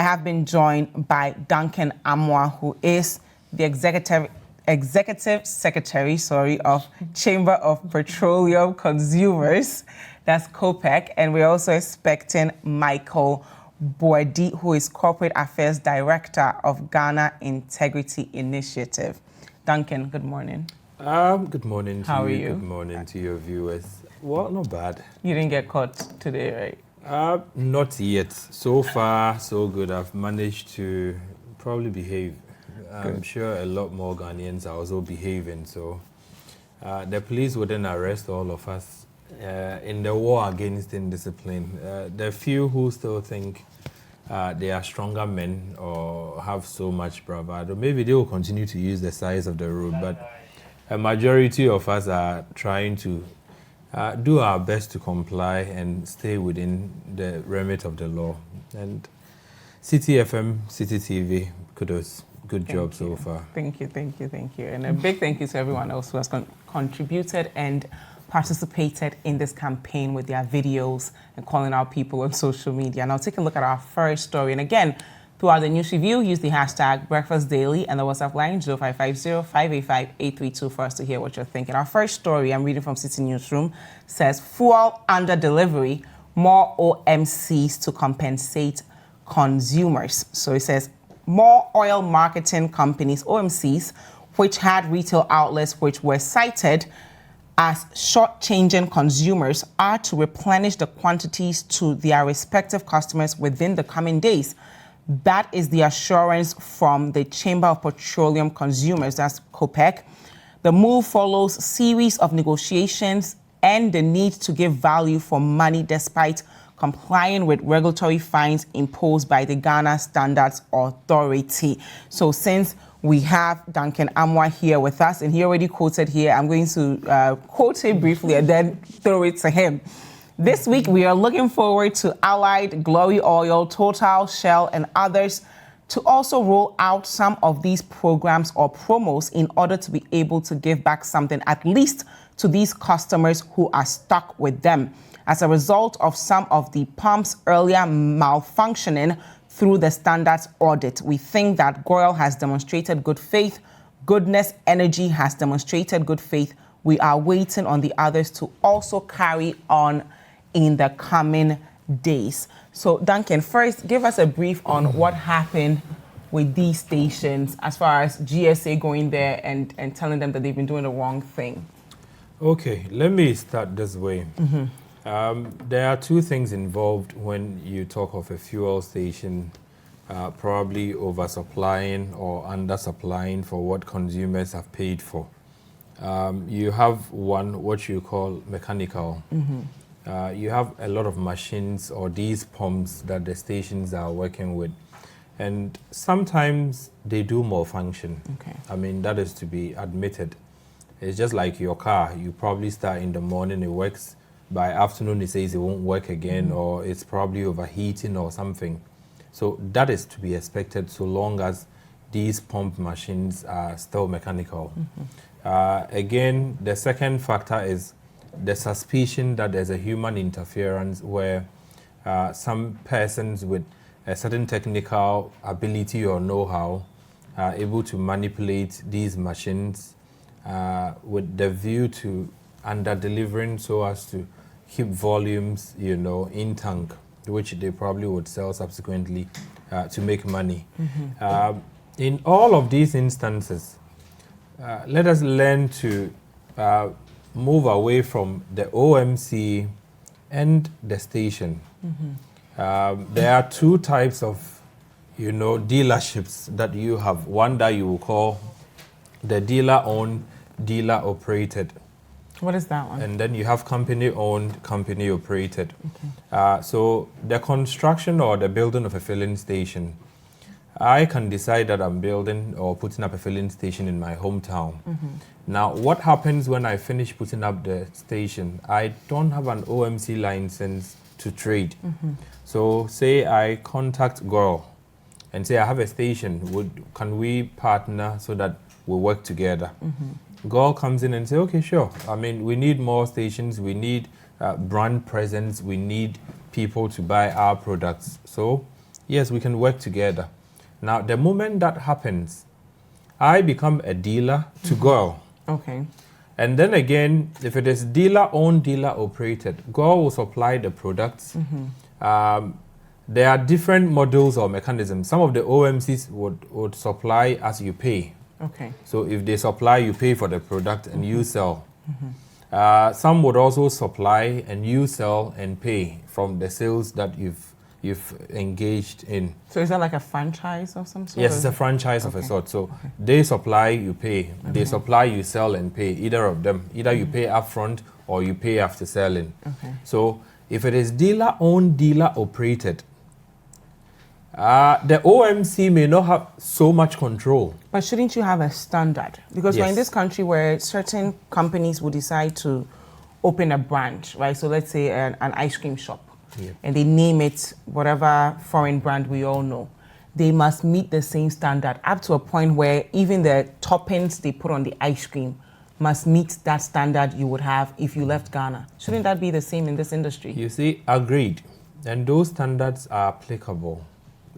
I have been joined by Duncan Amoah, who is the Executive Secretary, of Chamber of Petroleum Consumers, that's COPEC, and we're also expecting Michael Boadi, who is Corporate Affairs Director of Ghana Integrity Initiative. Duncan, good morning. Good morning to you. How are you? Good morning to your viewers. Well, not bad. You didn't get caught today, right? Not yet. So far, so good. I've managed to probably behave. I'm sure a lot more Ghanaians are also behaving. So the police wouldn't arrest all of us in the war against indiscipline. The few who still think they are stronger men or have so much bravado, maybe they will continue to use the size of the road, but a majority of us are trying to do our best to comply and stay within the remit of the law. And City FM, City TV, kudos. Good job so far. Thank you. And a big thank you to everyone else who has contributed and participated in this campaign with their videos and calling out people on social media. Now take a look at our first story. And again, throughout the news review, use the hashtag BreakfastDaily and the WhatsApp line 0550-585-832 for us to hear what you're thinking. Our first story, I'm reading from City Newsroom, says fuel under delivery, more OMCs to compensate consumers. So it says more oil marketing companies, OMCs, which had retail outlets which were cited as short-changing consumers, are to replenish the quantities to their respective customers within the coming days. That is the assurance from the Chamber of Petroleum Consumers, that's COPEC. The move follows a series of negotiations and the need to give value for money despite complying with regulatory fines imposed by the Ghana Standards Authority. So since we have Duncan Amoah here with us, and he already quoted here, I'm going to quote him briefly and then throw it to him. This week, we are looking forward to Allied, Glory Oil, Total, Shell, and others to also roll out some of these programs or promos in order to be able to give back something, at least to these customers who are stuck with them. As a result of some of the pumps earlier malfunctioning through the standards audit, we think that GOIL has demonstrated good faith. Goodness Energy has demonstrated good faith. We are waiting on the others to also carry on in the coming days. So Duncan, first give us a brief on what happened with these stations as far as GSA going there and telling them that they've been doing the wrong thing. Okay, let me start this way. There are two things involved when you talk of a fuel station probably oversupplying or undersupplying for what consumers have paid for. You have one, what you call mechanical. You have a lot of machines or these pumps that the stations are working with. And sometimes they do malfunction. Okay. I mean, that is to be admitted. It's just like your car. You probably start in the morning, it works. By afternoon, it says it won't work again, or it's probably overheating or something. So that is to be expected so long as these pump machines are still mechanical. Again, the second factor is the suspicion that there's a human interference where some persons with a certain technical ability or know-how are able to manipulate these machines with the view to under-delivering so as to keep volumes, in tank, which they probably would sell subsequently to make money. In all of these instances, let us learn to move away from the OMC and the station. There are two types of, dealerships that you have. One that you will call the dealer-owned, dealer-operated. What is that one? And then you have company-owned, company-operated. So the construction or the building of a filling station, I can decide that I'm building or putting up a filling station in my hometown. Now, what happens when I finish putting up the station? I don't have an OMC license to trade. So say I contact GOIL and say I have a station, can we partner so that we work together? GOIL comes in and say, okay, sure. I mean, we need more stations, we need brand presence, we need people to buy our products. So Yes, we can work together. Now, the moment that happens, I become a dealer to GOIL. Okay. And then again, if it is dealer-owned, dealer-operated, GOIL will supply the products. There are different models or mechanisms. Some of the OMCs would supply as you pay. Okay. So if they supply, you pay for the product and you sell. Some would also supply and you sell and pay from the sales that you've engaged in. So is that like a franchise of some sort? Yes, it's a franchise of a sort. So they supply, you pay. They supply, you sell and pay. Either of them. Either you pay upfront or you pay after selling. Okay. So if it is dealer-owned, dealer-operated, the OMC may not have so much control. But shouldn't you have a standard? Because we're in this country where certain companies will decide to open a branch, right? So let's say an ice cream shop, and they name it whatever foreign brand we all know. They must meet the same standard up to a point where even the toppings they put on the ice cream must meet that standard you would have if you left Ghana. Shouldn't that be the same in this industry? You see, agreed. And those standards are applicable.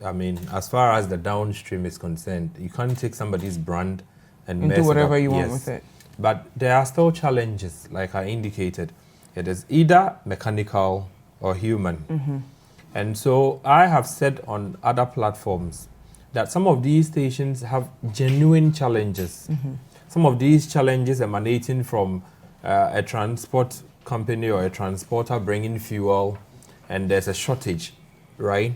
I mean, as far as the downstream is concerned, you can't take somebody's brand and mess do whatever it up. you want with it. But there are still challenges, like I indicated. It is either mechanical or human. And so I have said on other platforms that some of these stations have genuine challenges. Some of these challenges emanating from a transport company or a transporter bringing fuel, and there's a shortage, right?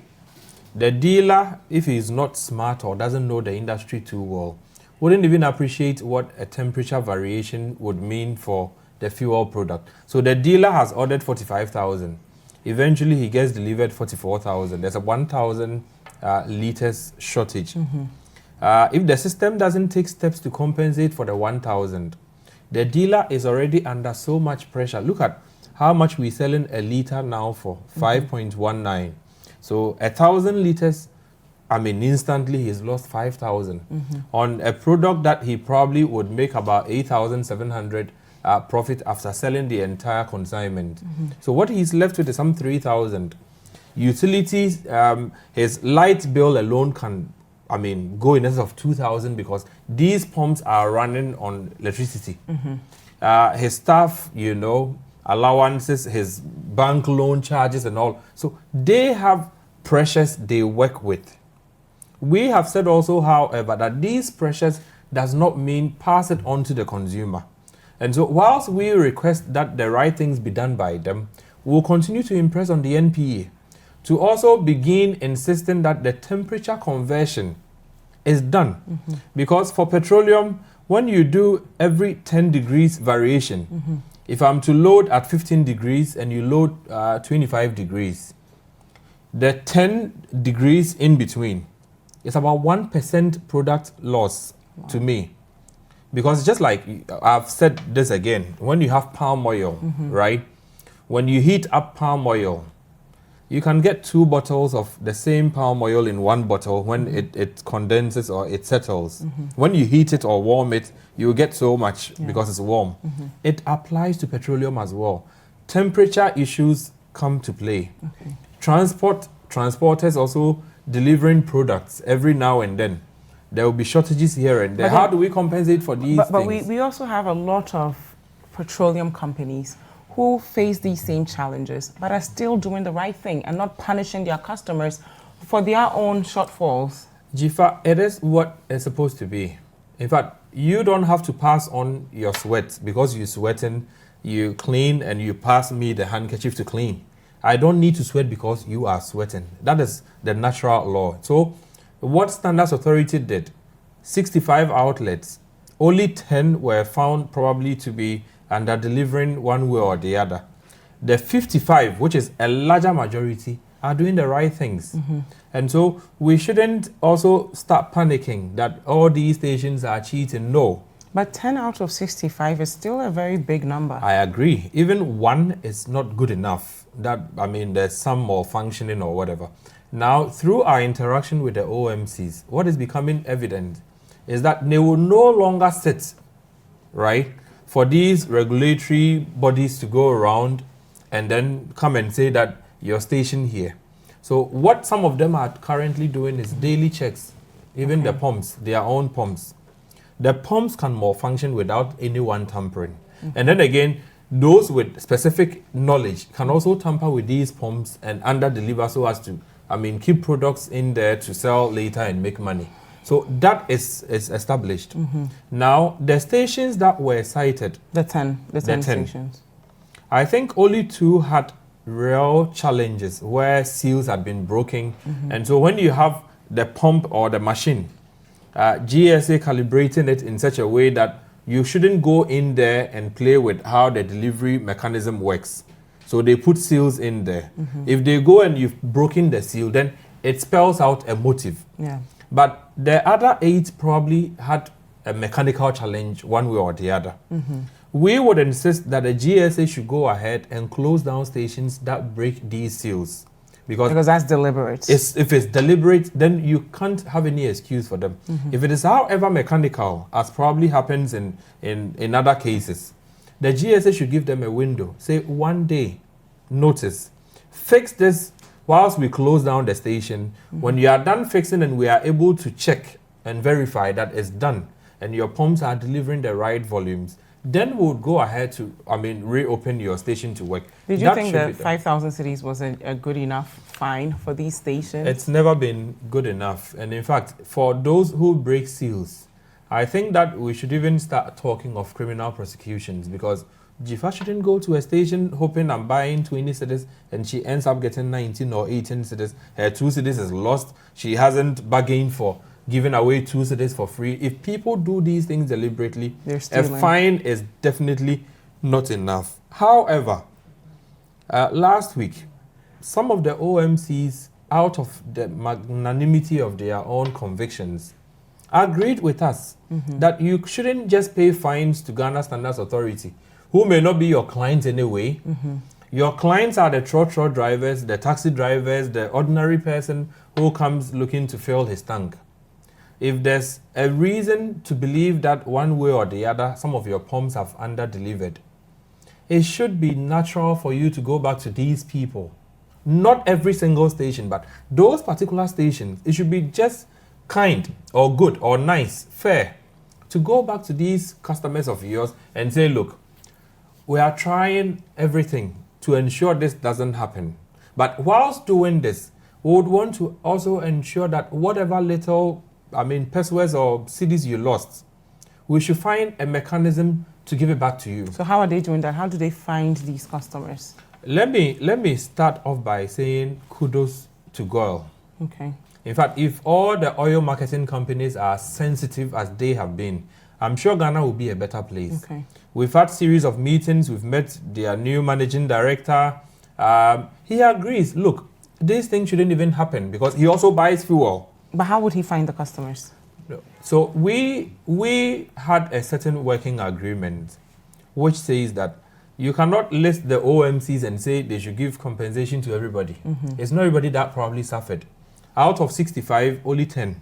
The dealer, if he is not smart or doesn't know the industry too well, wouldn't even appreciate what a temperature variation would mean for the fuel product. So the dealer has ordered 45,000. Eventually, he gets delivered 44,000. There's a 1,000 liters shortage. If the system doesn't take steps to compensate for the 1,000, the dealer is already under so much pressure. Look at how much we're selling a liter now for, 5.19. So 1,000 liters, I mean, instantly he's lost 5,000 on a product that he probably would make about 8,700 profit after selling the entire consignment. So what he's left with is some 3,000. Utilities, his light bill alone can, I mean, go in excess of 2,000 because these pumps are running on electricity. His staff, you know, allowances, his bank loan charges and all. So they have pressures they work with. We have said also, however, that these pressures does not mean pass it on to the consumer. And so whilst we request that the right things be done by them, we'll continue to impress on the NPA to also begin insisting that the temperature conversion is done. Because for petroleum, when you do every 10 degrees variation, if I'm to load at 15 degrees and you load 25 degrees, the 10 degrees in between is about 1% product loss to me. Because just like I've said this again, when you have palm oil, right? When you heat up palm oil, you can get 2 bottles of the same palm oil in 1 bottle when it condenses or it settles. When you heat it or warm it, you get so much because it's warm. It applies to petroleum as well. Temperature issues come to play. Transporters also delivering products every now and then. There will be shortages here and there. How do we compensate for these things? But we also have a lot of petroleum companies who face these same challenges but are still doing the right thing and not punishing their customers for their own shortfalls. Jifa, it is what it's supposed to be. In fact, you don't have to pass on your sweat because you're sweating, you clean and you pass me the handkerchief to clean. I don't need to sweat because you are sweating. That is the natural law. So what Standards Authority did, 65 outlets, only 10 were found probably to be under delivering one way or the other. The 55, which is a larger majority, are doing the right things. And so we shouldn't also start panicking that all these stations are cheating. No. But 10 out of 65 is still a very big number. I agree. Even 1 is not good enough. That, I mean, there's some more functioning or whatever. Now, through our interaction with the OMCs, what is becoming evident is that they will no longer sit, right, for these regulatory bodies to go around and then come and say that your station here. So what some of them are currently doing is daily checks, even the pumps, their own pumps. The pumps can malfunction without anyone tampering. And then again, those with specific knowledge can also tamper with these pumps and under-deliver so as to, keep products in there to sell later and make money. So that is established. Now, the stations that were cited... The 10 stations. I think only 2 had real challenges where seals had been broken. And so when you have the pump or the machine, GSA calibrating it in such a way that you shouldn't go in there and play with how the delivery mechanism works. So they put seals in there. If they go and you've broken the seal, then it spells out a motive. Yeah. But the other 8 probably had a mechanical challenge one way or the other. We would insist that the GSA should go ahead and close down stations that break these seals. Because that's deliberate. If it's deliberate, then you can't have any excuse for them. If it is, however, mechanical, as probably happens in other cases, the GSA should give them a window. Say 1 day notice. Fix this whilst we close down the station. When you are done fixing and we are able to check and verify that it's done and your pumps are delivering the right volumes, then we'll go ahead to, reopen your station to work. Did you think that 5,000 cedis was a good enough fine for these stations? It's never been good enough. And in fact, for those who break seals, I think that we should even start talking of criminal prosecutions, because Jifa shouldn't go to a station hoping I'm buying 20 cedis and she ends up getting 19 or 18 cedis. Her 2 cedis is lost. She hasn't bargained for giving away 2 cedis for free. If people do these things deliberately, a fine is definitely not enough. However, last week, some of the OMCs, out of the magnanimity of their own convictions, agreed with us that you shouldn't just pay fines to Ghana Standards Authority, who may not be your clients anyway. Your clients are the trotro drivers, the taxi drivers, the ordinary person who comes looking to fill his tank. If there's a reason to believe that one way or the other, some of your pumps have under-delivered, it should be natural for you to go back to these people. Not every single station, but those particular stations, it should be just kind or good or nice, fair, to go back to these customers of yours and say, look, we are trying everything to ensure this doesn't happen. But whilst doing this, we would want to also ensure that whatever little pesos or cedis you lost, we should find a mechanism to give it back to you. So how are they doing that? How do they find these customers? Let me start off by saying kudos to GOIL. Okay. In fact, if all the oil marketing companies are sensitive as they have been, I'm sure Ghana will be a better place. Okay. We've had series of meetings. We've met their new managing director. He agrees, look, this thing shouldn't even happen because he also buys fuel. But how would he find the customers? So we had a certain working agreement which says that you cannot list the OMCs and say they should give compensation to everybody. It's not everybody that probably suffered. Out of 65, only 10.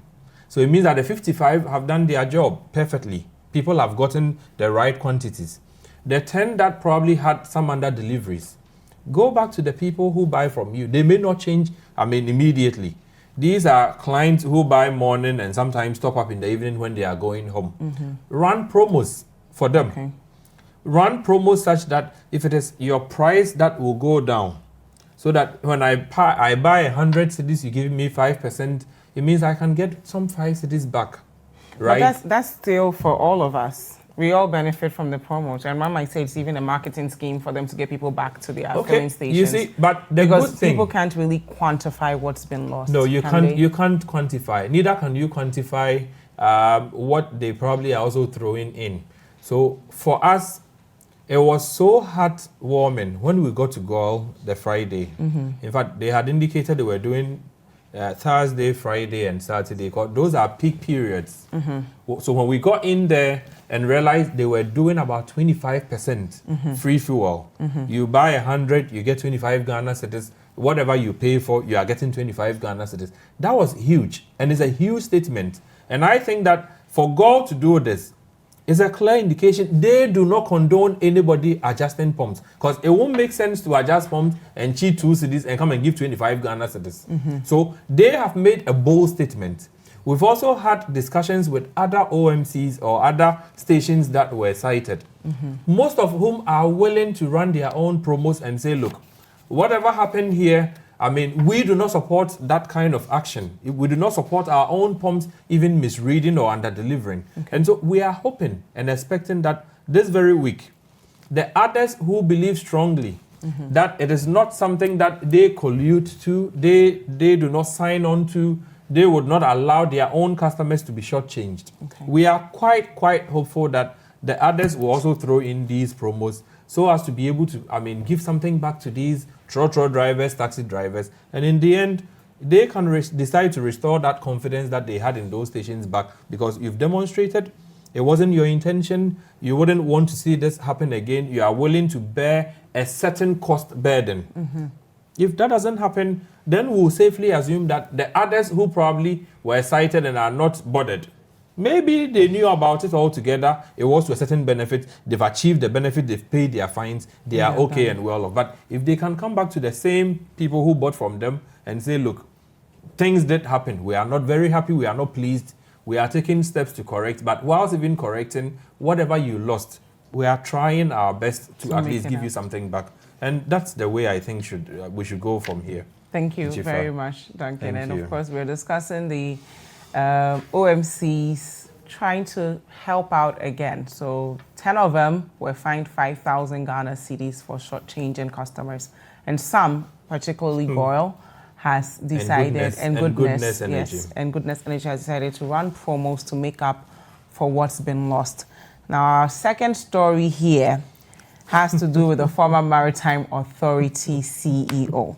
So it means that the 55 have done their job perfectly. People have gotten the right quantities. The 10 that probably had some under deliveries, go back to the people who buy from you. They may not change, immediately. These are clients who buy morning and sometimes top up in the evening when they are going home. Run promos for them. Okay. Run promos such that if it is your price that will go down, so that when I buy 100 cedis, you give me 5%, it means I can get some 5 cedis back, right? But that's still for all of us. We all benefit from the promos. And one might say it's even a marketing scheme for them to get people back to their filling stations. You see, but the because good thing, people can't really quantify what's been lost. No, you can't. You can't quantify. Neither can you quantify what they probably are also throwing in. So for us, it was so heartwarming when we got to GOIL the Friday. In fact, they had indicated they were doing Thursday, Friday, and Saturday. Those are peak periods. So when we got in there and realized they were doing about 25% free fuel. You buy 100, you get 25 Ghana cedis. Whatever you pay for, you are getting 25 Ghana cedis. That was huge, and it's a huge statement. And I think that for GOIL to do this, it's a clear indication they do not condone anybody adjusting pumps, because it won't make sense to adjust pumps and cheat 2 cedis and come and give 25 Ghana cedis. So they have made a bold statement. We've also had discussions with other OMCs or other stations that were cited, most of whom are willing to run their own promos and say, look, whatever happened here, I mean, we do not support that kind of action. We do not support our own pumps even misreading or under-delivering. And so we are hoping and expecting that this very week, the others who believe strongly that it is not something that they collude to, they do not sign on to, they would not allow their own customers to be shortchanged. We are quite hopeful that the others will also throw in these promos so as to be able to, I mean, give something back to these trotro drivers, taxi drivers, and in the end, they can decide to restore that confidence that they had in those stations back, because you've demonstrated it wasn't your intention, you wouldn't want to see this happen again, you are willing to bear a certain cost burden. If that doesn't happen, then we'll safely assume that the others who probably were cited and are not bothered, maybe they knew about it altogether, it was to a certain benefit, they've achieved the benefit, they've paid their fines, they are okay and well off. But if they can come back to the same people who bought from them and say, look, things did happen, we are not very happy, we are not pleased, we are taking steps to correct, but whilst even correcting, whatever you lost, we are trying our best to at least give you something back. And that's the way I think we should go from here. Thank you very much, Duncan. And of course, we're discussing the OMCs trying to help out again. So 10 of them were fined 5,000 Ghana cedis for shortchanging customers. And some, particularly Boyle, has decided, and Goodness Energy has decided to run promos to make up for what's been lost. Now, our second story here has to do with the former Maritime Authority CEO.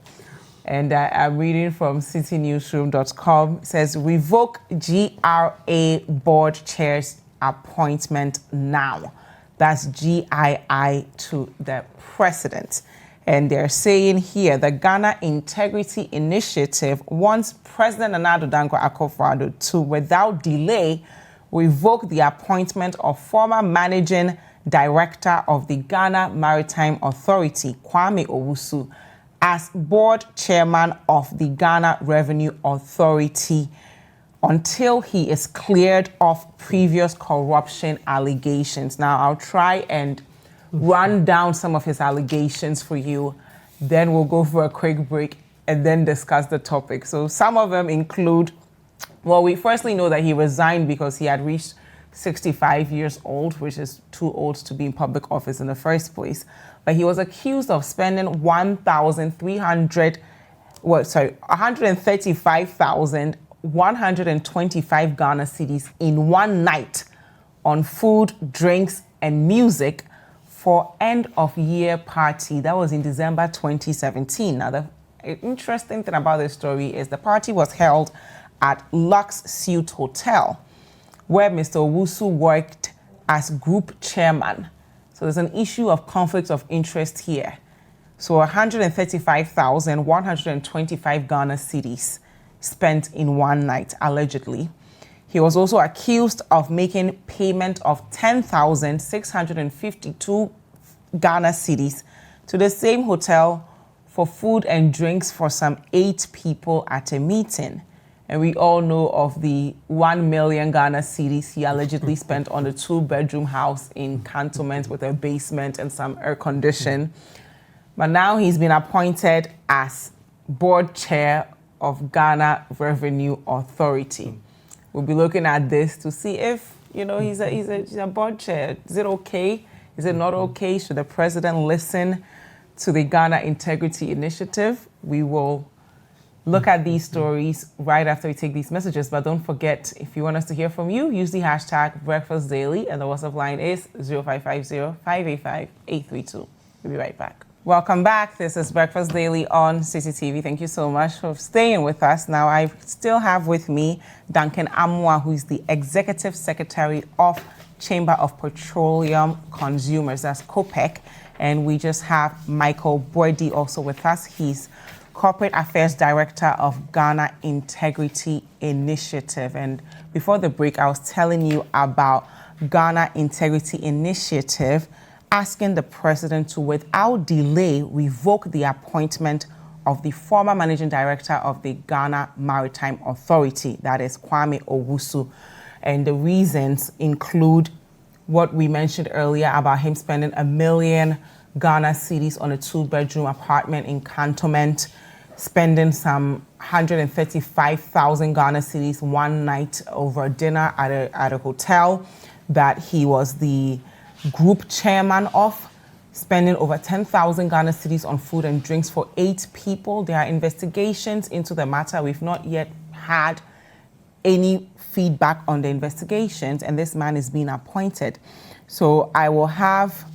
And I'm reading from citynewsroom.com. It says, revoke GRA board chair's appointment now. That's GII to the president. And they're saying here, the Ghana Integrity Initiative wants President Nana Addo Dankwa Akufo-Addo to, without delay, revoke the appointment of former managing director of the Ghana Maritime Authority, Kwame Owusu, as board chairman of the Ghana Revenue Authority until he is cleared of previous corruption allegations. Now, I'll try and run down some of his allegations for you. Then we'll go for a quick break and then discuss the topic. So some of them include, well, we firstly know that he resigned because he had reached 65 years old, which is too old to be in public office in the first place. But he was accused of spending 135,125 Ghana cedis in one night on food, drinks, and music for end of year party. That was in December 2017. Now, the interesting thing about this story is the party was held at Lux Suite Hotel, where Mr. Owusu worked as group chairman. So there's an issue of conflict of interest here. So 135,125 Ghana cedis spent in one night, allegedly. He was also accused of making payment of 10,652 Ghana cedis to the same hotel for food and drinks for some 8 people at a meeting. And we all know of the 1 million Ghana cedis he allegedly spent on a 2-bedroom house in Cantonment with a basement and some air condition. But now he's been appointed as board chair of Ghana Revenue Authority. We'll be looking at this to see if, he's a board chair. Is it okay? Is it not okay? Should the president listen to the Ghana Integrity Initiative? We will look at these stories right after we take these messages. But don't forget, if you want us to hear from you, use the hashtag Breakfast Daily, and the WhatsApp line is 0550-585-832. We'll be right back. Welcome back. This is Breakfast Daily on CCTV. Thank you so much for staying with us. Now, I still have with me Duncan Amwa, who is the Executive Secretary of Chamber of Petroleum Consumers, that's COPEC. And we just have Michael Boydi also with us. He's Corporate Affairs Director of Ghana Integrity Initiative. And before the break, I was telling you about Ghana Integrity Initiative, asking the president to, without delay, revoke the appointment of the former managing director of the Ghana Maritime Authority, that is Kwame Owusu. And the reasons include what we mentioned earlier about him spending $1 million Ghana cedis on a 2-bedroom apartment in Cantonment, spending some 135,000 Ghana cedis one night over dinner at a hotel that he was the group chairman of, spending over 10,000 Ghana cedis on food and drinks for 8 people. There are investigations into the matter. We've not yet had any feedback on the investigations, and this man is being appointed. So I will have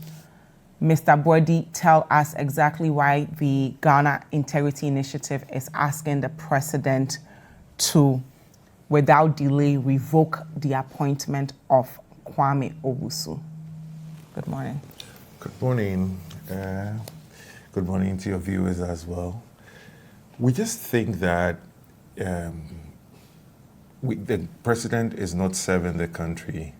Mr. Bodi tell us exactly why the Ghana Integrity Initiative is asking the president to, without delay, revoke the appointment of Kwame Owusu. Good morning. Good morning. Good morning to your viewers as well. We just think that the president is not serving the country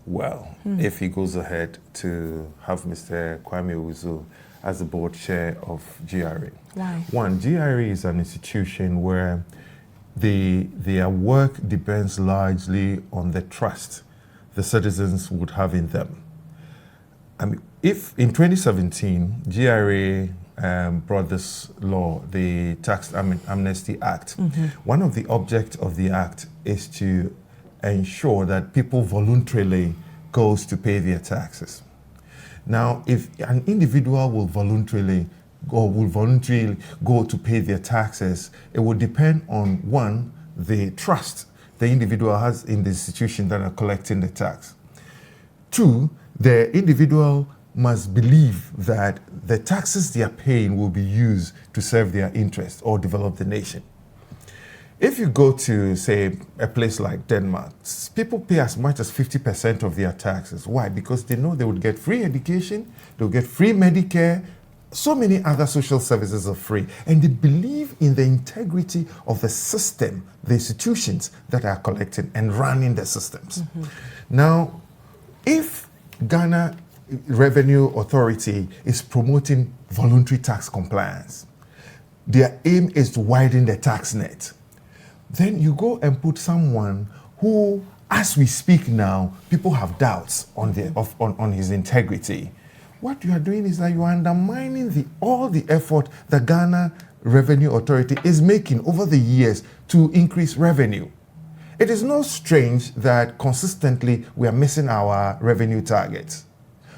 well if he goes ahead to have Mr. Kwame Owusu as the board chair of GRA. Why? One, GRA is an institution where their work depends largely on the trust the citizens would have in them. I mean, if in 2017, GRA brought this law, the Tax Amnesty Act, one of the objects of the act is to ensure that people voluntarily goes to pay their taxes. Now, if an individual will voluntarily go to pay their taxes, it will depend on, one, the trust the individual has in the institution that are collecting the tax. Two, the individual must believe that the taxes they are paying will be used to serve their interests or develop the nation. If you go to, say, a place like Denmark, people pay as much as 50% of their taxes. Why? Because they know they would get free education, they'll get free Medicare, so many other social services are free. And they believe in the integrity of the system, the institutions that are collecting and running the systems. Now, if Ghana Revenue Authority is promoting voluntary tax compliance, their aim is to widen the tax net. Then you go and put someone who, as we speak now, people have doubts on his integrity. What you are doing is that you are undermining all the effort the Ghana Revenue Authority is making over the years to increase revenue. It is not strange that consistently we are missing our revenue targets.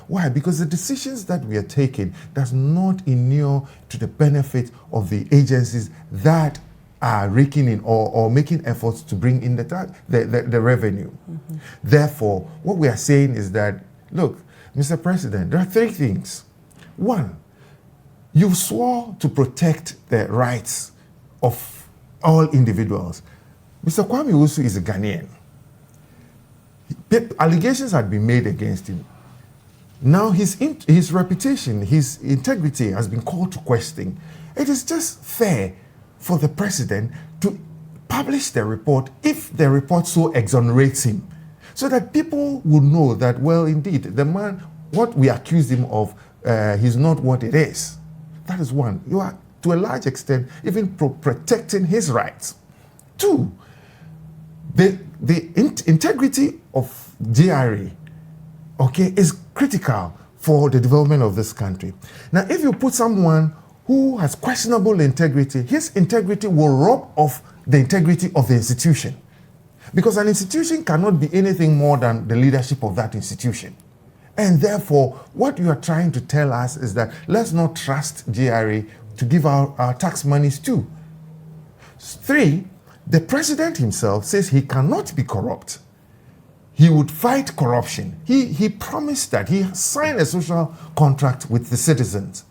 Why? Because the decisions that we are taking does not inure to the benefit of the agencies that are raking in or making efforts to bring in the revenue. Therefore, what we are saying is that, look, Mr. President, there are 3 things. One, you swore to protect the rights of all individuals. Mr. Kwame Owusu is a Ghanaian. Allegations had been made against him. Now his reputation, his integrity has been called to question. It is just fair for the president to publish the report if the report so exonerates him, so that people will know that, well, indeed, the man, what we accused him of, he's not what it is. That is one. You are, to a large extent, even protecting his rights. Two, the integrity of GRA, okay, is critical for the development of this country. Now, if you put someone who has questionable integrity, his integrity will rob off the integrity of the institution. Because an institution cannot be anything more than the leadership of that institution. And therefore, what you are trying to tell us is that let's not trust GRA to give our tax monies to. 3, the president himself says he cannot be corrupt. He would fight corruption. He promised that. He signed a social contract with the citizens.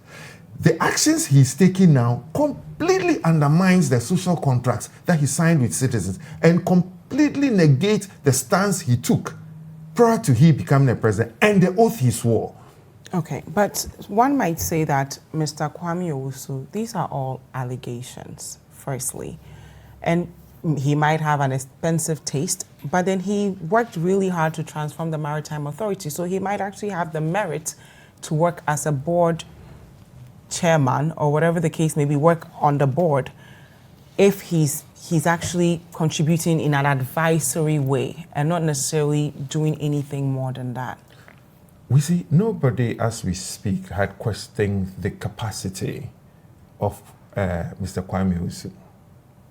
The actions he's taking now completely undermines the social contracts that he signed with citizens and completely negate the stance he took prior to he becoming a president and the oath he swore. Okay, but one might say that, Mr. Kwame Owusu, these are all allegations, firstly. And he might have an expensive taste, but then he worked really hard to transform the Maritime Authority. So he might actually have the merit to work as a board chairman or whatever the case may be, work on the board if he's actually contributing in an advisory way and not necessarily doing anything more than that. We see nobody, as we speak, had questioned the capacity of Mr. Kwame Owusu.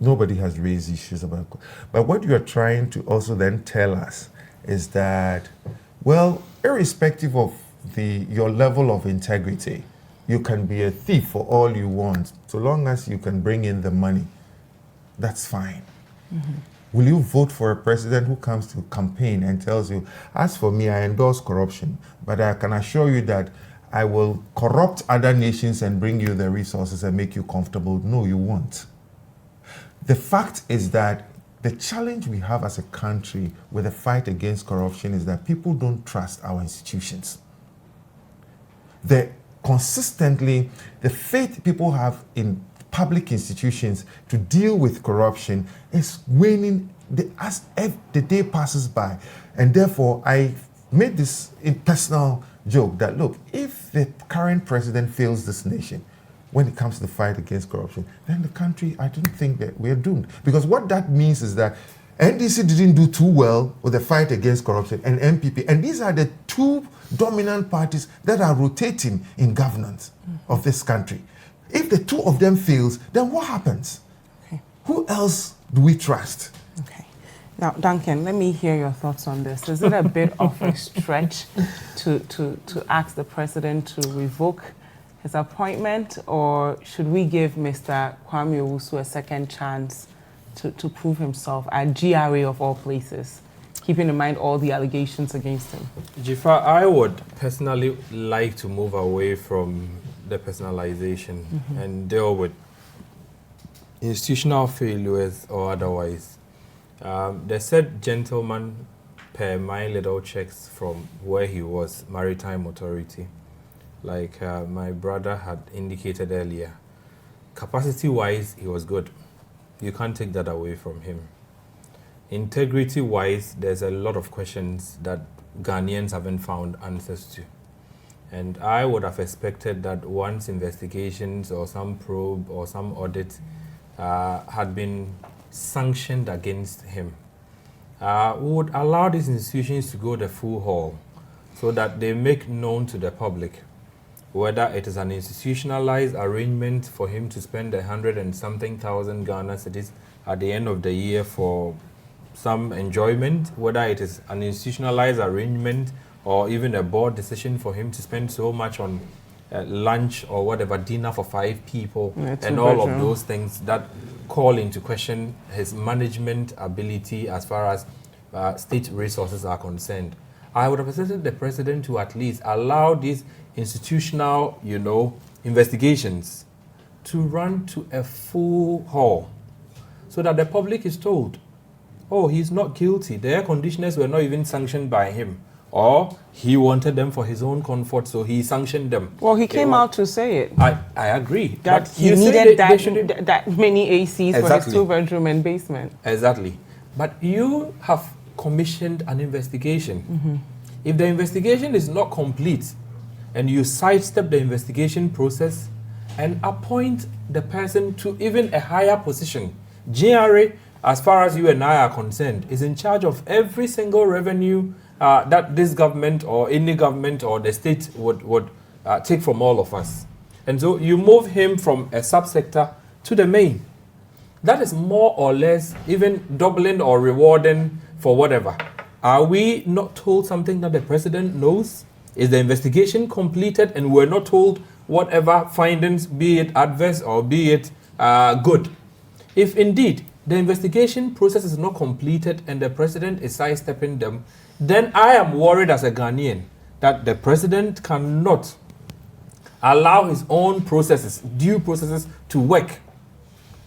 Nobody has raised issues about it. But what you are trying to also then tell us is that, well, irrespective of your level of integrity, you can be a thief for all you want, so long as you can bring in the money. That's fine. Mm-hmm. Will you vote for a president who comes to campaign and tells you, as for me, I endorse corruption, but I can assure you that I will corrupt other nations and bring you the resources and make you comfortable? No, you won't. The fact is that the challenge we have as a country with the fight against corruption is that people don't trust our institutions. Consistently, the faith people have in public institutions to deal with corruption is waning as the day passes by. And therefore, I made this personal joke that, look, if the current president fails this nation when it comes to the fight against corruption, then the country, I don't think that we're doomed. Because what that means is that NDC didn't do too well with the fight against corruption, and MPP. And these are the two dominant parties that are rotating in governance of this country. If the two of them fails, then what happens? Okay. Who else do we trust? Okay. Now, Duncan, let me hear your thoughts on this. Is it a bit of a stretch to ask the president to revoke his appointment, or should we give Mr. Kwame Owusu a second chance to prove himself at GRA of all places, keeping in mind all the allegations against him? Jifa, I would personally like to move away from the personalization and deal with institutional failures or otherwise. The said gentleman per my little checks from where he was, Maritime Authority, like my brother had indicated earlier, capacity-wise, he was good. You can't take that away from him. Integrity-wise, there's a lot of questions that Ghanaians haven't found answers to. And I would have expected that once investigations or some probe or some audit had been sanctioned against him, we would allow these institutions to go the full haul so that they make known to the public whether it is an institutionalized arrangement for him to spend 100 and something thousand Ghana cedis at the end of the year for some enjoyment, whether it is an institutionalized arrangement or even a board decision for him to spend so much on lunch or whatever, dinner for 5 people, and all of those things that call into question his management ability as far as state resources are concerned. I would have expected the president to at least allow these institutional, investigations to run to a full haul so that the public is told, oh, he's not guilty. The air conditioners were not even sanctioned by him. Or he wanted them for his own comfort, so he sanctioned them. Well, he came out to say it. I agree. That he needed that many ACs for his 2-bedroom and basement. Exactly. But you have commissioned an investigation. If the investigation is not complete and you sidestep the investigation process and appoint the person to even a higher position, GRA, as far as you and I are concerned, is in charge of every single revenue that this government or any government or the state would take from all of us. And so you move him from a subsector to the main. That is more or less even doubling or rewarding for whatever. Are we not told something that the president knows? Is the investigation completed and we're not told whatever findings, be it adverse or be it good? If indeed the investigation process is not completed and the president is sidestepping them, then I am worried as a Ghanaian that the president cannot allow his own processes, due processes, to work.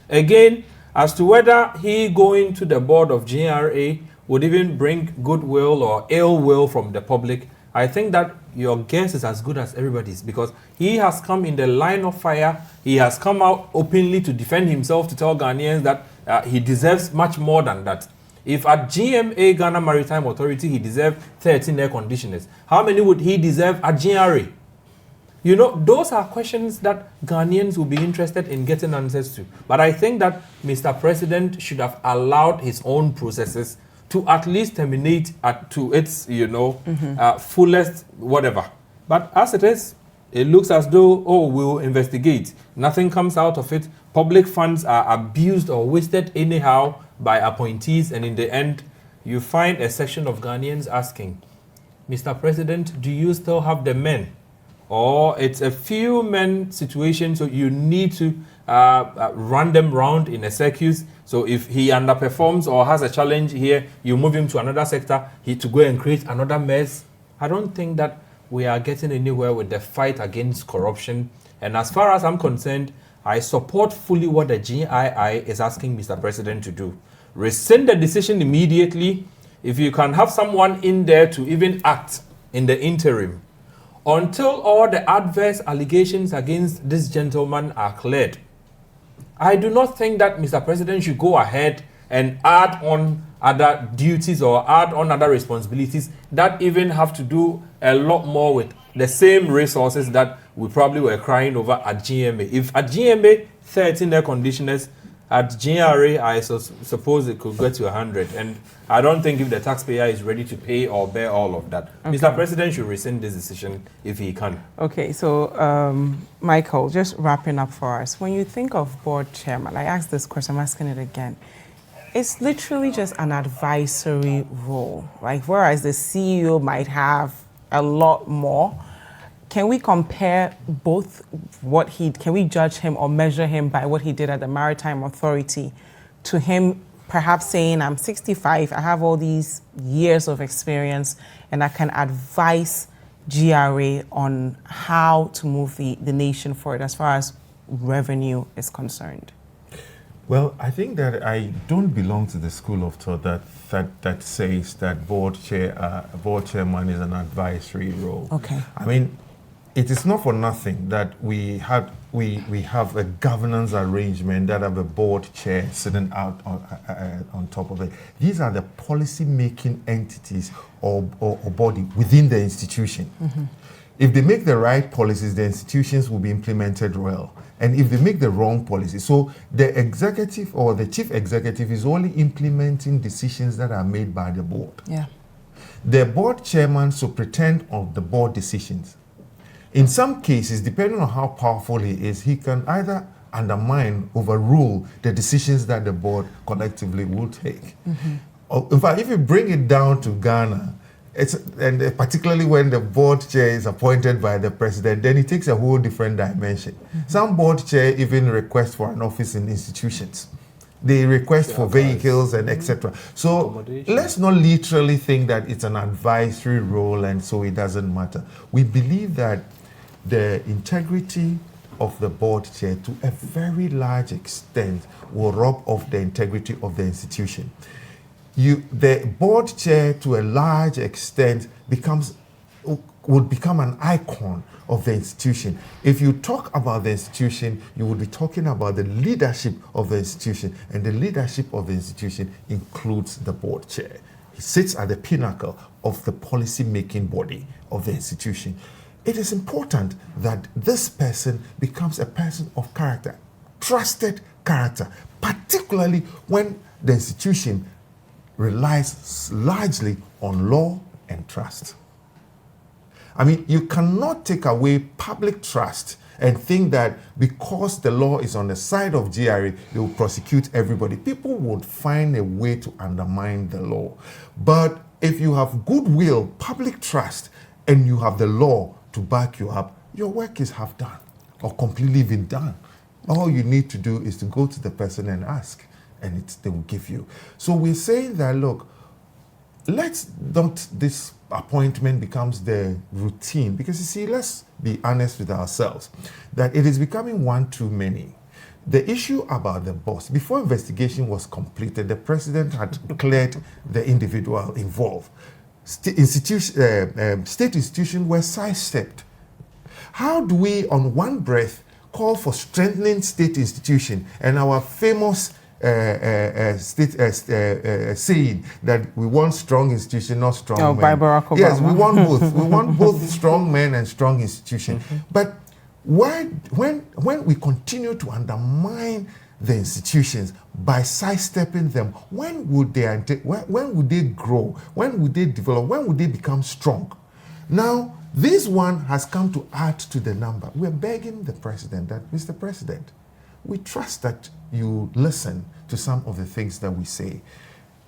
Again, as to whether he going to the board of GRA would even bring goodwill or ill will from the public, I think that your guess is as good as everybody's, because he has come in the line of fire. He has come out openly to defend himself, to tell Ghanaians that he deserves much more than that. If at GMA, Ghana Maritime Authority, he deserved 13 air conditioners, how many would he deserve at GRA? You know, those are questions that Ghanaians will be interested in getting answers to. But I think that Mr. President should have allowed his own processes to at least terminate to its, fullest whatever. But as it is, it looks as though, we'll investigate. Nothing comes out of it. Public funds are abused or wasted anyhow by appointees. And in the end, you find a section of Ghanaians asking, Mr. President, do you still have the men? Or it's a few men situation, so you need to run them round in a circus. So if he underperforms or has a challenge here, you move him to another sector, to go and create another mess. I don't think that we are getting anywhere with the fight against corruption. And as far as I'm concerned, I support fully what the GII is asking Mr. President to do. Rescind the decision immediately. If you can have someone in there to even act in the interim, until all the adverse allegations against this gentleman are cleared. I do not think that Mr. President should go ahead and add on other duties or add on other responsibilities that even have to do a lot more with the same resources that we probably were crying over at GMA. If at GMA, 13 air conditioners, at GRA, I suppose it could get to 100. And I don't think if the taxpayer is ready to pay or bear all of that. Okay. Mr. President should rescind this decision if he can. Okay, so Michael, just wrapping up for us. When you think of board chairman, I asked this question, I'm asking it again. It's literally just an advisory role, right? Whereas the CEO might have a lot more. Can we compare both can we judge him or measure him by what he did at the Maritime Authority to him perhaps saying, I'm 65, I have all these years of experience and I can advise GRA on how to move the nation forward as far as revenue is concerned? Well, I think that I don't belong to the school of thought that says that board chairman is an advisory role. Okay. I mean, it is not for nothing that we have a governance arrangement that have a board chair sitting out on top of it. These are the policy-making entities or body within the institution. Mm-hmm. If they make the right policies, the institutions will be implemented well. And if they make the wrong policies, so the executive or the chief executive is only implementing decisions that are made by the board. Yeah. The board chairman superintends on the board decisions. In some cases, depending on how powerful he is, he can either undermine, overrule the decisions that the board collectively will take. Mm-hmm. In fact, if you bring it down to Ghana, and particularly when the board chair is appointed by the president, then it takes a whole different dimension. Mm-hmm. Some board chair even request for an office in institutions. They request for vehicles and etc. So let's not literally think that it's an advisory role and so it doesn't matter. We believe that the integrity of the board chair to a very large extent will rob off the integrity of the institution. The board chair to a large extent would become an icon of the institution. If you talk about the institution, you would be talking about the leadership of the institution, and the leadership of the institution includes the board chair. He sits at the pinnacle of the policy-making body of the institution. It is important that this person becomes a person of character, trusted character, particularly when the institution relies largely on law and trust. I mean, you cannot take away public trust and think that because the law is on the side of GRA, they will prosecute everybody. People would find a way to undermine the law. But if you have goodwill, public trust, and you have the law to back you up, your work is half done or completely been done. All you need to do is to go to the person and ask, and they will give you. So we're saying that, look, let's not this appointment becomes the routine, because you see, let's be honest with ourselves, that it is becoming one too many. The issue about the boss, before investigation was completed, the president had cleared the individual involved. State institutions were sidestepped. How do we, on one breath, call for strengthening state institution and our famous saying that we want strong institutions, not strong men. By Barack Obama. Yes, we want both. We want both strong men and strong institutions. But why, when we continue to undermine the institutions by sidestepping them, when would they grow? When would they develop? When would they become strong? Now, this one has come to add to the number. We're begging the president that, Mr. President, we trust that you listen to some of the things that we say.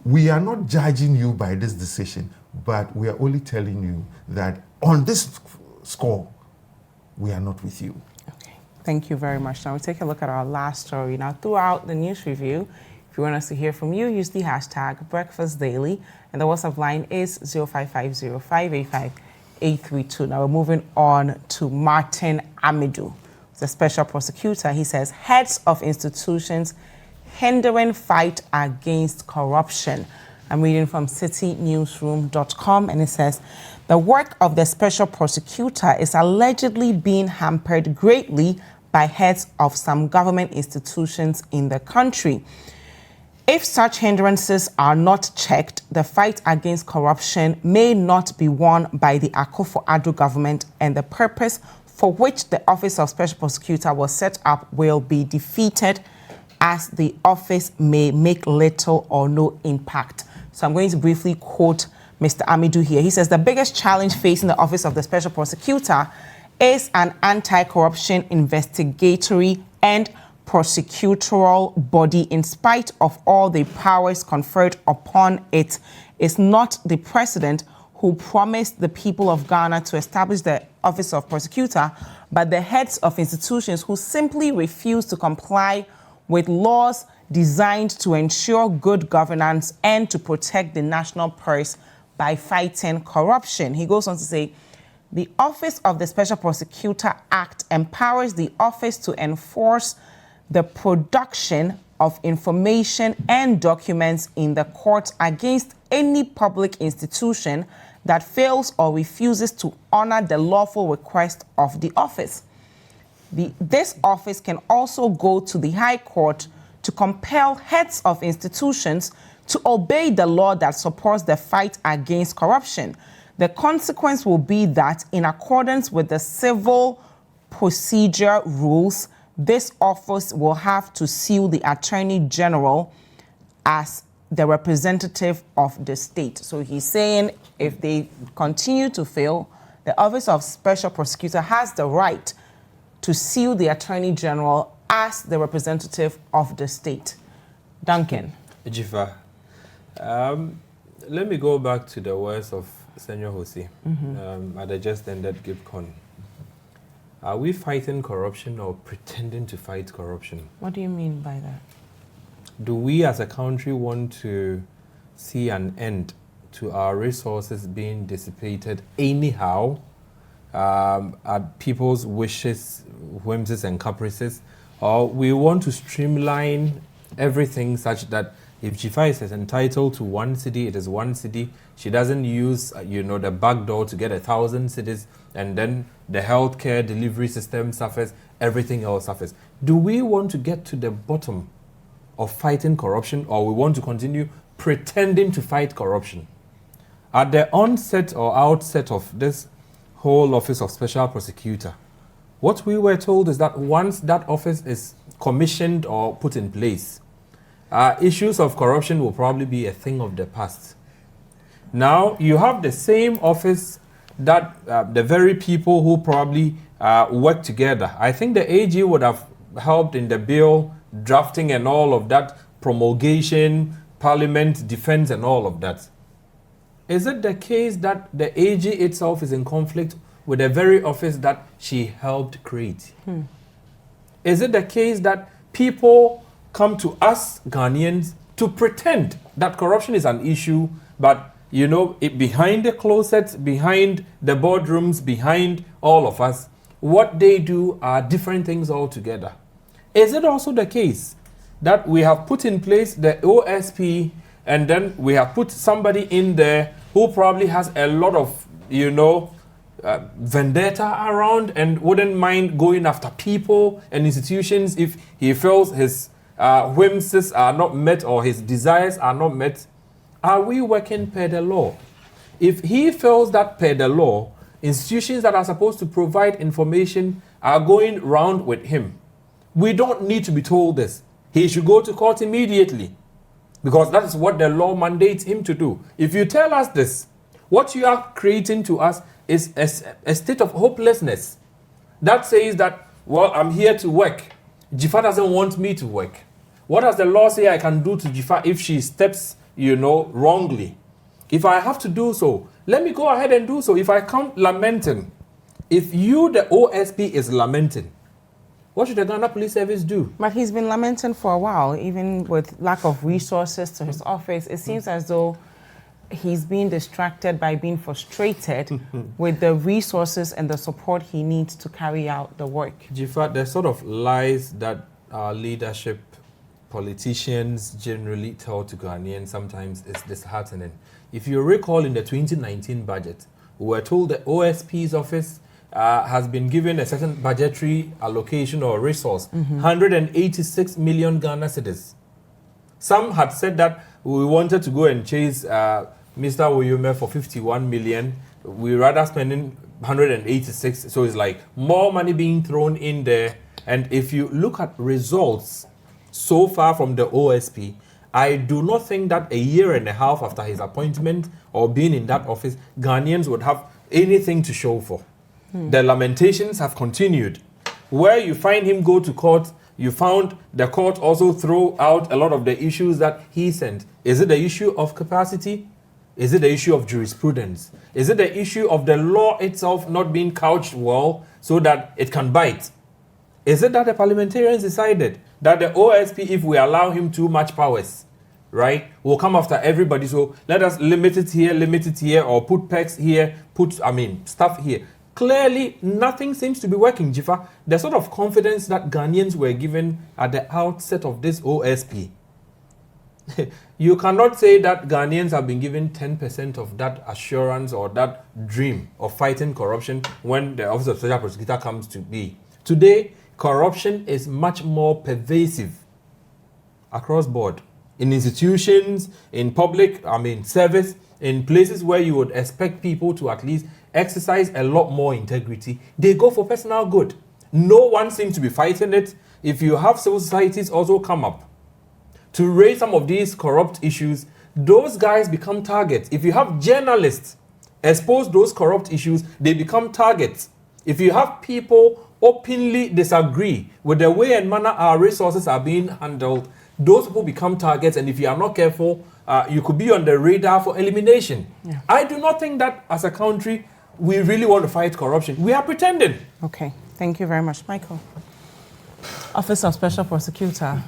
We are not judging you by this decision, but we are only telling you that on this score, we are not with you. Okay, thank you very much. Now we'll take a look at our last story. Now, throughout the news review, if you want us to hear from you, use the hashtag #BreakfastDaily, and the WhatsApp line is 0550-585-832. Now we're moving on to Martin Amidu, the special prosecutor. He says, heads of institutions hindering fight against corruption. I'm reading from citynewsroom.com, and it says, the work of the special prosecutor is allegedly being hampered greatly by heads of some government institutions in the country. If such hindrances are not checked, the fight against corruption may not be won by the Akufo-Addo government, and the purpose for which the Office of Special Prosecutor was set up will be defeated, as the office may make little or no impact. So I'm going to briefly quote Mr. Amidu here. He says the biggest challenge facing the Office of the Special Prosecutor is an anti-corruption investigatory and prosecutorial body. In spite of all the powers conferred upon it, is not the president who promised the people of Ghana to establish the Office of Prosecutor, but the heads of institutions who simply refuse to comply with laws designed to ensure good governance and to protect the national purse by fighting corruption. He goes on to say, the Office of the Special Prosecutor Act empowers the office to enforce the production of information and documents in the court against any public institution that fails or refuses to honor the lawful request of the office. This office can also go to the High Court to compel heads of institutions to obey the law that supports the fight against corruption. The consequence will be that, in accordance with the civil procedure rules, this office will have to sue the Attorney General as the representative of the state. So he's saying if they continue to fail, the Office of Special Prosecutor has the right to sue the Attorney General as the representative of the state. Duncan. Jifa, let me go back to the words of Senor Jose at the just ended GIPCON. Are we fighting corruption or pretending to fight corruption? What do you mean by that? Do we as a country want to see an end to our resources being dissipated anyhow at people's wishes, whims and caprices? Or we want to streamline everything such that if Jifa is entitled to 1 city, it is 1 city. She doesn't use, the back door to get 1,000 cities, and then the healthcare delivery system suffers, everything else suffers. Do we want to get to the bottom of fighting corruption, or we want to continue pretending to fight corruption? At the onset or outset of this whole Office of Special Prosecutor, what we were told is that once that office is commissioned or put in place, issues of corruption will probably be a thing of the past. Now, you have the same office that the very people who probably work together. I think the AG would have helped in the bill drafting and all of that, promulgation, parliament, defense and all of that. Is it the case that the AG itself is in conflict with the very office that she helped create? Is it the case that people come to us Ghanaians to pretend that corruption is an issue, but behind the closets, behind the boardrooms, behind all of us, what they do are different things altogether? Is it also the case that we have put in place the OSP and then we have put somebody in there who probably has a lot of, vendetta around and wouldn't mind going after people and institutions if he feels his whims are not met or his desires are not met, are we working per the law? If he feels that per the law, institutions that are supposed to provide information are going round with him, we don't need to be told this. He should go to court immediately, because that is what the law mandates him to do. If you tell us this, what you are creating to us is a state of hopelessness that says that, well, I'm here to work. Jifa doesn't want me to work. What does the law say I can do to Jifa if she steps, wrongly? If I have to do so, let me go ahead and do so. If I come lamenting, if you, the OSP, is lamenting, what should the Ghana Police Service do? But he's been lamenting for a while, even with lack of resources to his office. It seems as though he's being distracted by being frustrated with the resources and the support he needs to carry out the work. Jifa, the sort of lies that our leadership, politicians generally tell to Ghanaians sometimes is disheartening. If you recall, in the 2019 budget, we were told the OSP's office has been given a certain budgetary allocation or resource, 186 million Ghana cedis. Some had said that we wanted to go and chase Mr. Oyume for 51 million. We rather spending 186. So it's like more money being thrown in there. And if you look at results so far from the OSP, I do not think that a year and a half after his appointment or being in that office, Ghanaians would have anything to show for. The lamentations have continued. Where you find him go to court, you found the court also throw out a lot of the issues that he sent. Is it the issue of capacity? Is it the issue of jurisprudence? Is it the issue of the law itself not being couched well so that it can bite? Is it that the parliamentarians decided that the OSP, if we allow him too much powers, right, will come after everybody? So let us limit it here, or put pegs here, stuff here. Clearly, nothing seems to be working, Jifa. The sort of confidence that Ghanaians were given at the outset of this OSP. You cannot say that Ghanaians have been given 10% of that assurance or that dream of fighting corruption when the Office of Special Prosecutor comes to be. Today, corruption is much more pervasive across board. In institutions, in public, service, in places where you would expect people to at least exercise a lot more integrity, they go for personal good. No one seems to be fighting it. If you have civil societies also come up to raise some of these corrupt issues, those guys become targets. If you have journalists expose those corrupt issues, they become targets. If you have people openly disagree with the way and manner our resources are being handled, those people become targets, and if you are not careful, you could be on the radar for elimination. Yeah. I do not think that as a country we really want to fight corruption. We are pretending. Okay, thank you very much. Michael. Office of Special Prosecutor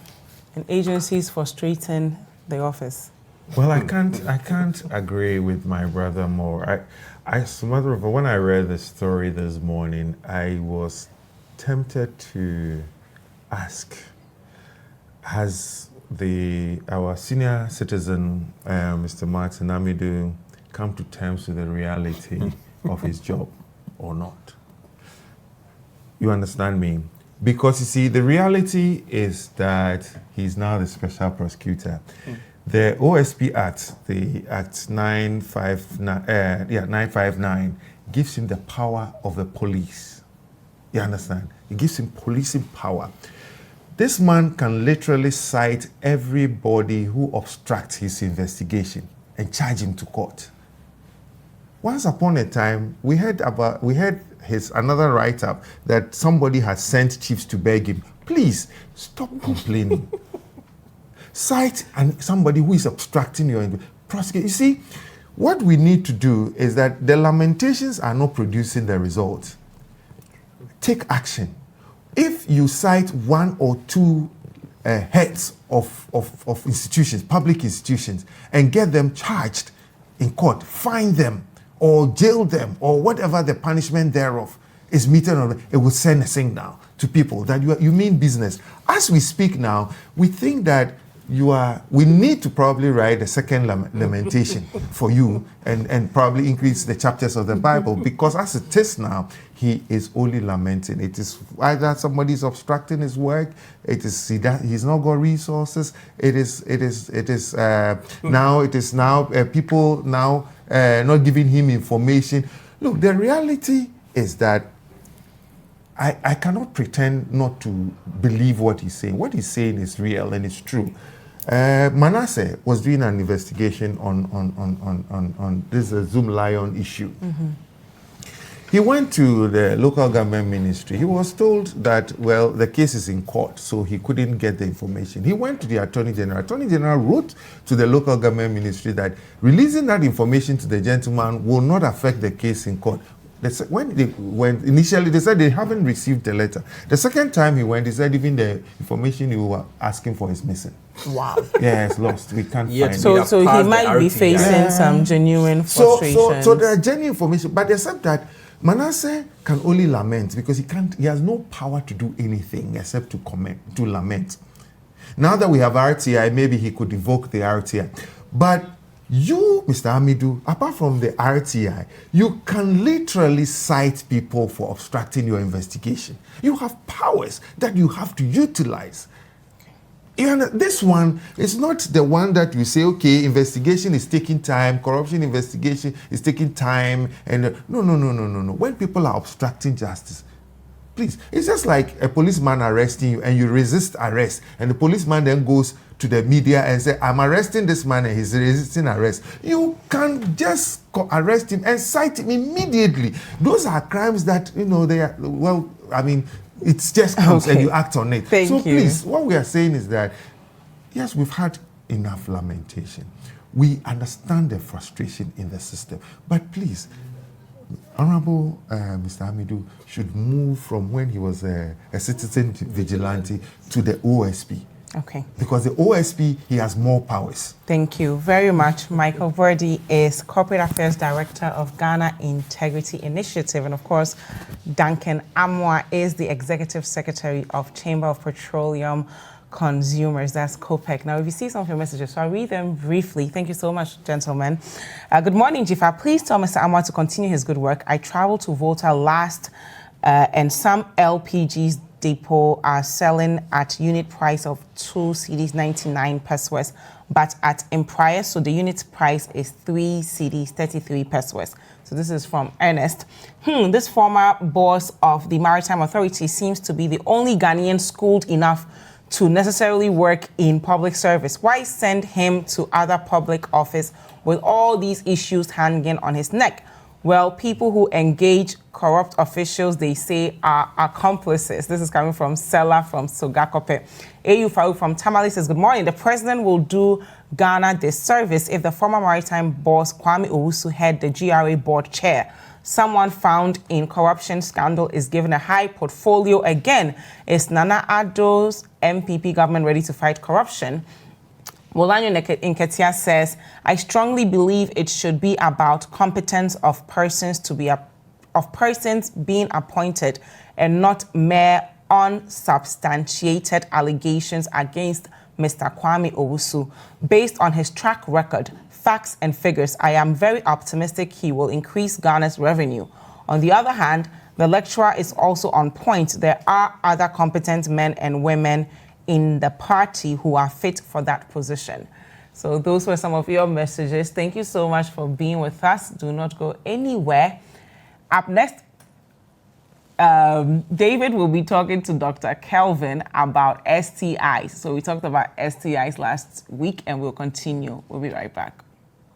and agencies frustrating the office. Well, I can't agree with my brother more. As a matter of fact, when I read the story this morning, I was tempted to ask, has our senior citizen, Mr. Martin Amidu, come to terms with the reality of his job or not? You understand me? Because you see, the reality is that he's now the special prosecutor. The OSP Act, the Act 959, gives him the power of the police. You understand? It gives him policing power. This man can literally cite everybody who obstructs his investigation and charge him to court. Once upon a time, we heard another write-up that somebody had sent chiefs to beg him, please stop complaining. Cite somebody who is obstructing your prosecution. You see, what we need to do is that the lamentations are not producing the results. Take action. If you cite one or two heads of institutions, public institutions, and get them charged in court, fine them or jail them or whatever the punishment thereof is meted on, it will send a signal to people that you mean business. As we speak now, we think that we need to probably write a second lamentation for you and probably increase the chapters of the Bible, because as it is now, he is only lamenting. It is either somebody is obstructing his work, it is he's not got resources, it is now people now not giving him information. Look, the reality is that I cannot pretend not to believe what he's saying. What he's saying is real and it's true. Manasseh was doing an investigation on this Zoom Lion issue. Mm-hmm. He went to the local government ministry. He was told that, well, the case is in court, so he couldn't get the information. He went to the Attorney General. Attorney General wrote to the local government ministry that releasing that information to the gentleman will not affect the case in court. When they went, initially they said they haven't received the letter. The second time he went, he said even the information you were asking for is missing. Wow. Yeah, it's lost. We can't find it. So he might be facing some genuine frustration. So there are genuine information, but except that Manasseh can only lament because he has no power to do anything except to lament. Now that we have RTI, maybe he could invoke the RTI. But you, Mr. Hamidu, apart from the RTI, you can literally cite people for obstructing your investigation. You have powers that you have to utilize. And this one is not the one that you say, okay, investigation is taking time, corruption investigation is taking time, and no. When people are obstructing justice, please, it's just like a policeman arresting you and you resist arrest, and the policeman then goes to the media and say, I'm arresting this man and he's resisting arrest. You can just arrest him and cite him immediately. Those are crimes that, they are, well, I mean, it's just comes and you act on it. Thank you. Please, what we are saying is that, yes, we've had enough lamentation. We understand the frustration in the system. But please, Honorable Mr. Hamidu should move from when he was a citizen vigilante to the OSP. Okay. Because the OSP, he has more powers. Thank you very much. Michael Verdi is Corporate Affairs Director of Ghana Integrity Initiative. And of course, Duncan Amwa is the Executive Secretary of Chamber of Petroleum Consumers. That's COPEC. Now, if you see some of your messages, so I'll read them briefly. Thank you so much, gentlemen. Good morning, Jifa. Please tell Mr. Amwa to continue his good work. I traveled to Volta last and some LPGs depot are selling at unit price of 2 cedis 99 pesos, but at Empire, so the unit price is 3 cedis 33 pesos. So this is from Ernest. This former boss of the Maritime Authority seems to be the only Ghanaian schooled enough to necessarily work in public service. Why send him to other public office with all these issues hanging on his neck? Well, people who engage corrupt officials, they say, are accomplices. This is coming from Sela from Sogakope. AU Farouk from Tamale says, good morning. The president will do Ghana disservice if the former maritime boss, Kwame Owusu, head the GRA board chair. Someone found in corruption scandal is given a high portfolio again. Is Nana Addo's MPP government ready to fight corruption? Molanyo Nketia says, I strongly believe it should be about competence of persons being appointed and not mere unsubstantiated allegations against Mr. Kwame Owusu. Based on his track record, facts and figures, I am very optimistic he will increase Ghana's revenue. On the other hand, the lecturer is also on point. There are other competent men and women in the party who are fit for that position. So those were some of your messages. Thank you so much for being with us. Do not go anywhere. Up next, David will be talking to Dr. Kelvin about STIs. So we talked about STIs last week and we'll continue. We'll be right back.